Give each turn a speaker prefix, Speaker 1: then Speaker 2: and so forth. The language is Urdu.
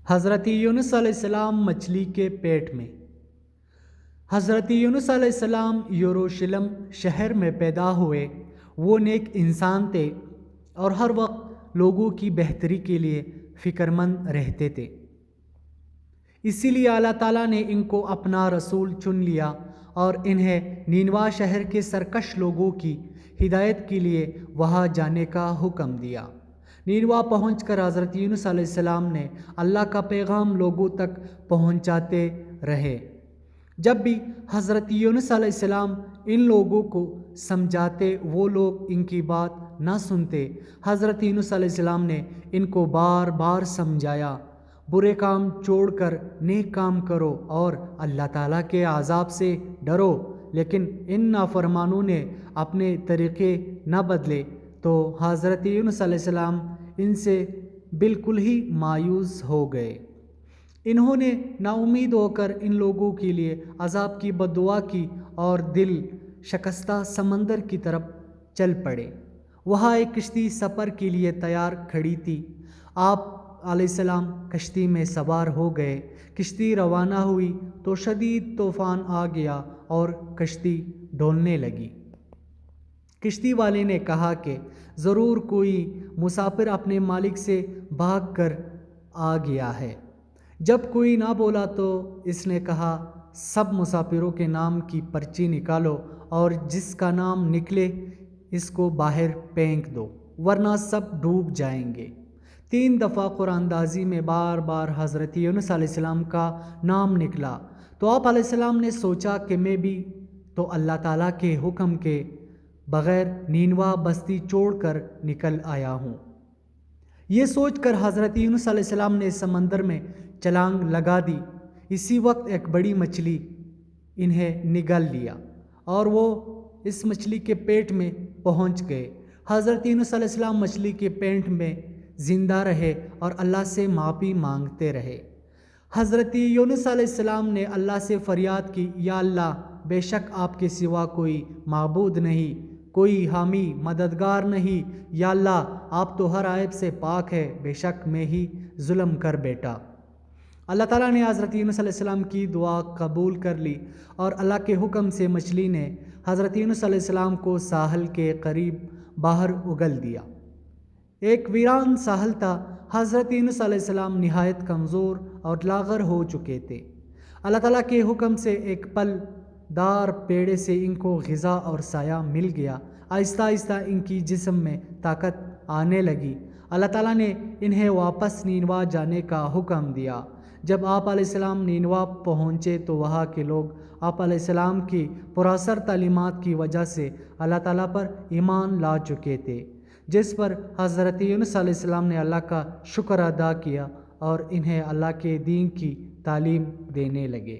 Speaker 1: حضرت یونس علیہ السلام مچھلی کے پیٹ میں۔ حضرت یونس علیہ السلام یروشلم شہر میں پیدا ہوئے۔ وہ نیک انسان تھے اور ہر وقت لوگوں کی بہتری کے لیے فکر مند رہتے تھے۔ اسی لیے اللہ تعالیٰ نے ان کو اپنا رسول چن لیا اور انہیں نینوا شہر کے سرکش لوگوں کی ہدایت کے لیے وہاں جانے کا حکم دیا۔ نینوا پہنچ کر حضرت یونس علیہ السلام نے اللہ کا پیغام لوگوں تک پہنچاتے رہے۔ جب بھی حضرت یونس علیہ السلام ان لوگوں کو سمجھاتے وہ لوگ ان کی بات نہ سنتے۔ حضرت یونس علیہ السلام نے ان کو بار بار سمجھایا، برے کام چھوڑ کر نیک کام کرو اور اللہ تعالیٰ کے عذاب سے ڈرو۔ لیکن ان نافرمانوں نے اپنے طریقے نہ بدلے تو حضرت یونس علیہ السلام ان سے بالکل ہی مایوس ہو گئے۔ انہوں نے نا امید ہو کر ان لوگوں کے لیے عذاب کی بد دعا کی اور دل شکستہ سمندر کی طرف چل پڑے۔ وہاں ایک کشتی سفر کے لیے تیار کھڑی تھی۔ آپ علیہ السلام کشتی میں سوار ہو گئے۔ کشتی روانہ ہوئی تو شدید طوفان آ گیا اور کشتی ڈولنے لگی۔ کشتی والے نے کہا کہ ضرور کوئی مسافر اپنے مالک سے بھاگ کر آ گیا ہے۔ جب کوئی نہ بولا تو اس نے کہا، سب مسافروں کے نام کی پرچی نکالو اور جس کا نام نکلے اس کو باہر پھینک دو ورنہ سب ڈوب جائیں گے۔ 3 دفعہ قرآن اندازی میں بار بار حضرت یونس علیہ السلام کا نام نکلا تو آپ علیہ السلام نے سوچا کہ میں بھی تو اللہ تعالیٰ کے حکم کے بغیر نینوا بستی چھوڑ کر نکل آیا ہوں۔ یہ سوچ کر حضرت یونس علیہ السلام نے سمندر میں چھلانگ لگا دی۔ اسی وقت ایک بڑی مچھلی انہیں نگل لیا اور وہ اس مچھلی کے پیٹ میں پہنچ گئے۔ حضرت یونس علیہ السلام مچھلی کے پیٹ میں زندہ رہے اور اللہ سے معافی مانگتے رہے۔ حضرت یونس علیہ السلام نے اللہ سے فریاد کی، یا اللہ، بے شک آپ کے سوا کوئی معبود نہیں، کوئی حامی مددگار نہیں۔ یا اللہ، آپ تو ہر عیب سے پاک ہے، بے شک میں ہی ظلم کر بیٹھا۔ اللہ تعالیٰ نے حضرت یونس علیہ السلام کی دعا قبول کر لی اور اللہ کے حکم سے مچھلی نے حضرت یونس علیہ السلام کو ساحل کے قریب باہر اگل دیا۔ ایک ویران ساحل تھا۔ حضرت یونس علیہ السلام نہایت کمزور اور لاغر ہو چکے تھے۔ اللہ تعالیٰ کے حکم سے ایک پھل دار پیڑ سے ان کو غذا اور سایہ مل گیا۔ آہستہ آہستہ ان کی جسم میں طاقت آنے لگی۔ اللہ تعالیٰ نے انہیں واپس نینوا جانے کا حکم دیا۔ جب آپ علیہ السلام نینوا پہنچے تو وہاں کے لوگ آپ علیہ السلام کی پراثر تعلیمات کی وجہ سے اللہ تعالیٰ پر ایمان لا چکے تھے، جس پر حضرت یونس علیہ السلام نے اللہ کا شکر ادا کیا اور انہیں اللہ کے دین کی تعلیم دینے لگے۔